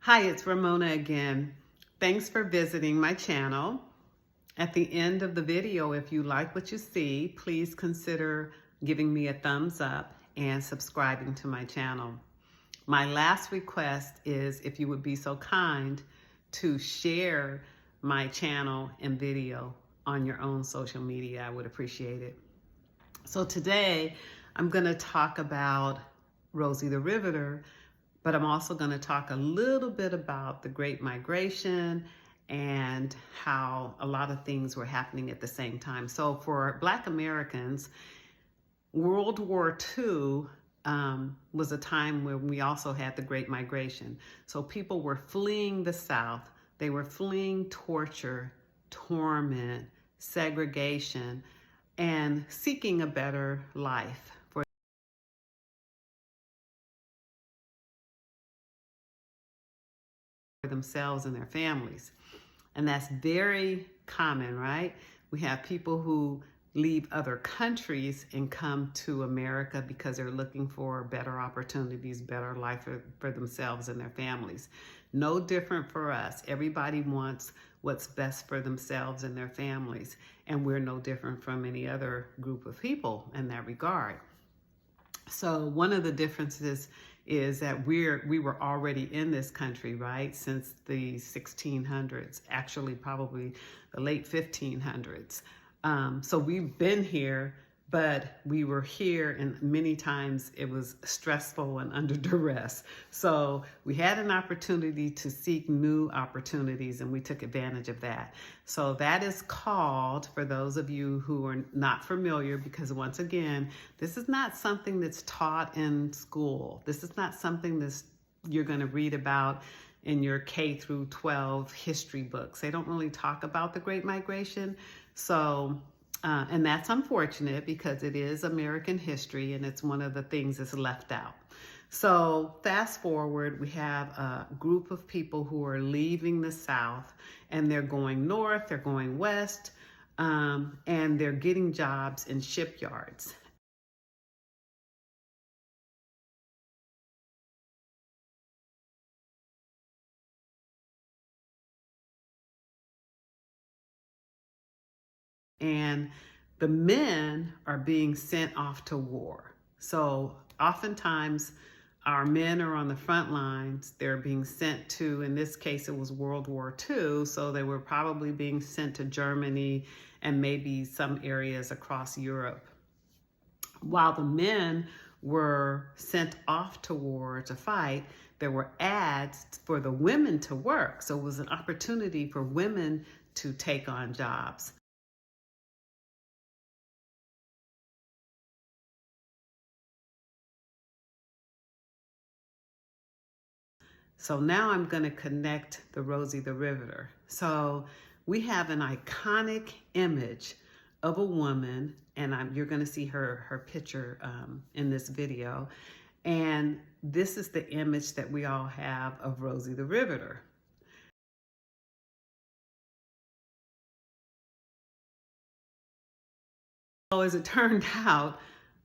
Hi, it's Ramona again. Thanks for visiting my channel. At the end of the video, if you like what you see, please consider giving me a thumbs up and subscribing to my channel. My last request is if you would be so kind to share my channel and video on your own social media. I would appreciate it. So today I'm going to talk about Rosie the Riveter, but I'm also going to talk a little bit about the Great Migration and how a lot of things were happening at the same time. So for Black Americans, World War II was a time when we also had the Great Migration. So people were fleeing the South. They were fleeing torture, torment, segregation, and seeking a better life for themselves and their families. And that's very common, right? We have people who leave other countries and come to America because they're looking for better opportunities, better life for themselves and their families. No different for us. Everybody wants what's best for themselves and their families. And we're no different from any other group of people in that regard. So one of the differences is that we were already in this country, right, since the 1600s, actually probably the late 1500s. So we've been here, but we were here, and many times it was stressful and under duress. So we had an opportunity to seek new opportunities, and we took advantage of that. So that is called, for those of you who are not familiar, because once again, this is not something that's taught in school. This is not something that's you're going to read about in your K through 12 history books. They don't really talk about the Great Migration. So, and that's unfortunate because it is American history and it's one of the things that's left out. So fast forward, we have a group of people who are leaving the South and they're going north, they're going west, and they're getting jobs in shipyards. And the men are being sent off to war. So oftentimes our men are on the front lines. They're being sent to, in this case, it was World War II. So they were probably being sent to Germany and maybe some areas across Europe. While the men were sent off to war to fight, there were ads for the women to work. So it was an opportunity for women to take on jobs. So now I'm going to connect the Rosie the Riveter. So we have an iconic image of a woman, and you're going to see her picture in this video. And this is the image that we all have of Rosie the Riveter. So as it turned out,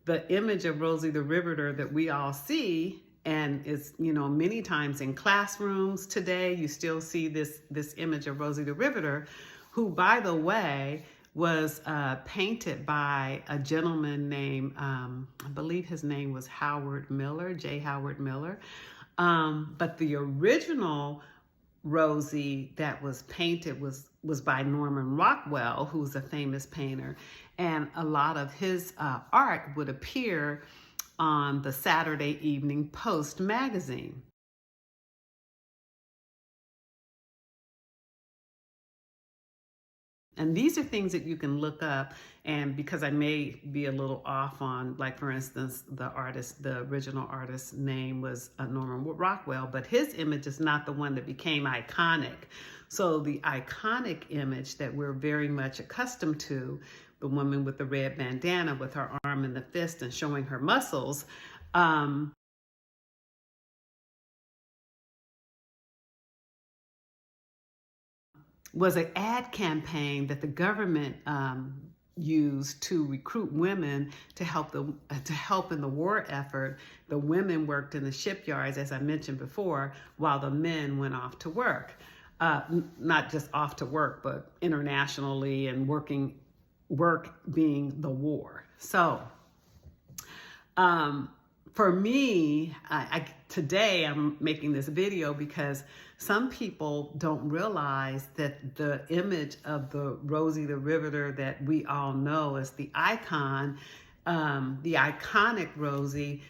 the image of Rosie the Riveter that we all see, and is, many times in classrooms today, you still see this image of Rosie the Riveter, who, by the way, was painted by a gentleman named, I believe his name was Howard Miller, J. Howard Miller. But the original Rosie that was painted was by Norman Rockwell, who's a famous painter, and a lot of his art would appear on the Saturday Evening Post magazine. And these are things that you can look up, and because I may be a little off on, like for instance, the original artist's name was Norman Rockwell, but his image is not the one that became iconic. So the iconic image that we're very much accustomed to, the woman with the red bandana with her arm in the fist and showing her muscles, was an ad campaign that the government used to recruit women to help in the war effort. The women worked in the shipyards, as I mentioned before, while the men went off to work. Not just off to work, but internationally, and work being the war. So for me, today I'm making this video because some people don't realize that the image of the Rosie the Riveter that we all know as the icon, the iconic Rosie,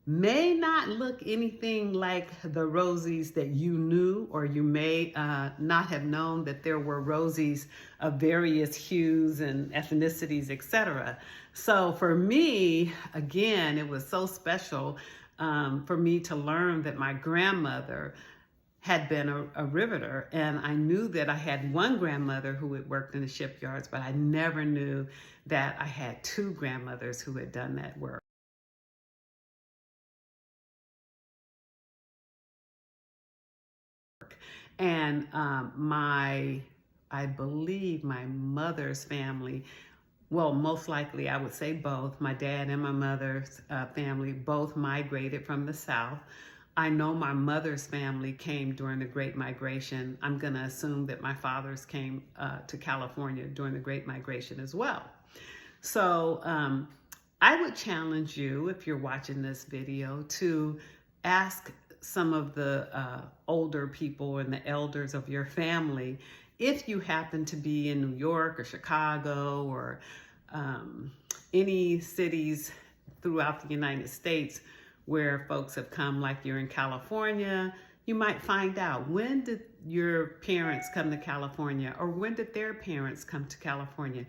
may not look anything like the Rosies that you knew, or you may not have known that there were Rosies of various hues and ethnicities, etc. So for me, again, it was so special for me to learn that my grandmother had been a riveter, and I knew that I had one grandmother who had worked in the shipyards, but I never knew that I had two grandmothers who had done that work. And I believe my mother's family, well, most likely I would say both, my dad and my mother's family both migrated from the South. I know my mother's family came during the Great Migration. I'm going to assume that my father's came to California during the Great Migration as well. So I would challenge you, if you're watching this video, to ask some of the older people and the elders of your family, if you happen to be in New York or Chicago or any cities throughout the United States where folks have come, like you're in California, you might find out, when did your parents come to California, or when did their parents come to California,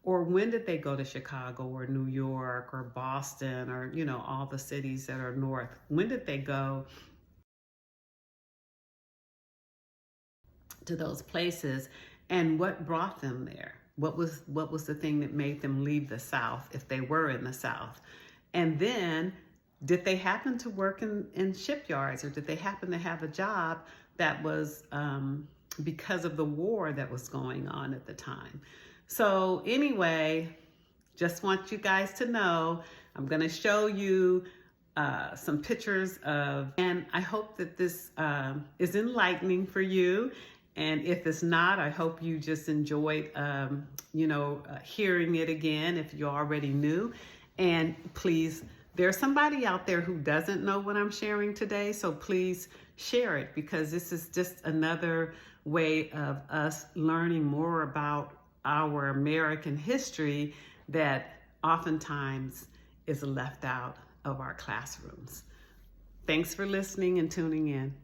or when did they go to Chicago or New York or Boston, or, you know, all the cities that are north? When did they go to those places, and what brought them there? What was the thing that made them leave the South, if they were in the South? And then, did they happen to work in shipyards, or did they happen to have a job that was because of the war that was going on at the time? So anyway, just want you guys to know, I'm going to show you some pictures and I hope that this is enlightening for you. And if it's not, I hope you just enjoyed, hearing it again if you already knew. And please, there's somebody out there who doesn't know what I'm sharing today, so please share it, because this is just another way of us learning more about our American history that oftentimes is left out of our classrooms. Thanks for listening and tuning in.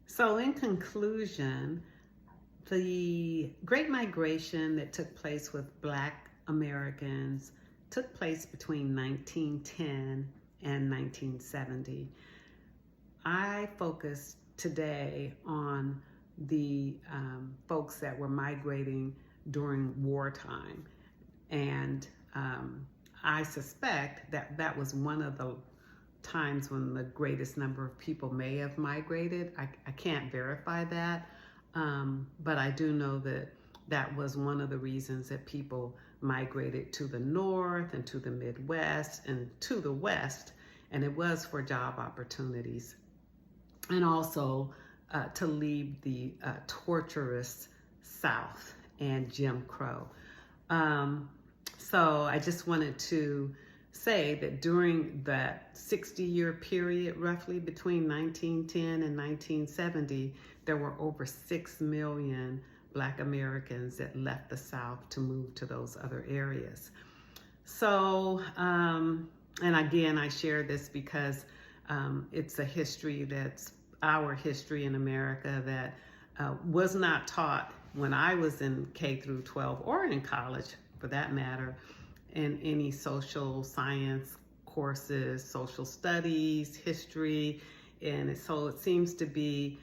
So in conclusion, the Great Migration that took place with Black Americans took place between 1910 and 1970. I focused today on the folks that were migrating during wartime, and I suspect that that was one of the times when the greatest number of people may have migrated. I can't verify that, but I do know that that was one of the reasons that people migrated to the North and to the Midwest and to the West, and it was for job opportunities, and also to leave the torturous South and Jim Crow. So I just wanted to say that during that 60-year period, roughly between 1910 and 1970, there were over 6 million Black Americans that left the South to move to those other areas. So, and again, I share this because it's a history that's our history in America that was not taught when I was in K through 12, or in college for that matter, in any social science courses, social studies, history. And so it seems to be,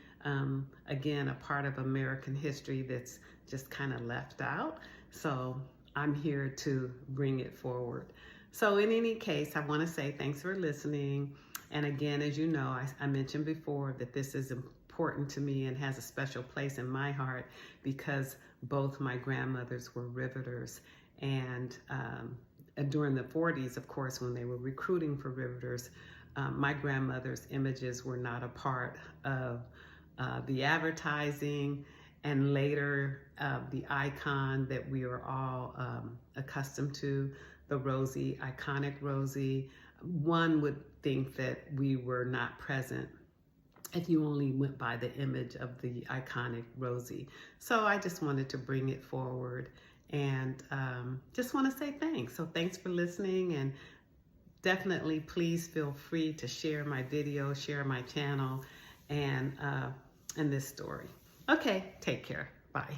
again, a part of American history that's just kind of left out. So I'm here to bring it forward. So in any case, I want to say thanks for listening. And again, as you know, I mentioned before that this is important to me and has a special place in my heart because both my grandmothers were riveters. And during the 40s, of course, when they were recruiting for riveters, my grandmother's images were not a part of the advertising, and later the icon that we are all accustomed to, the Rosie, iconic Rosie. One would think that we were not present if you only went by the image of the iconic Rosie. So I just wanted to bring it forward and just want to say thanks. So thanks for listening, and definitely please feel free to share my video, share my channel, and this story. Okay, take care. Bye.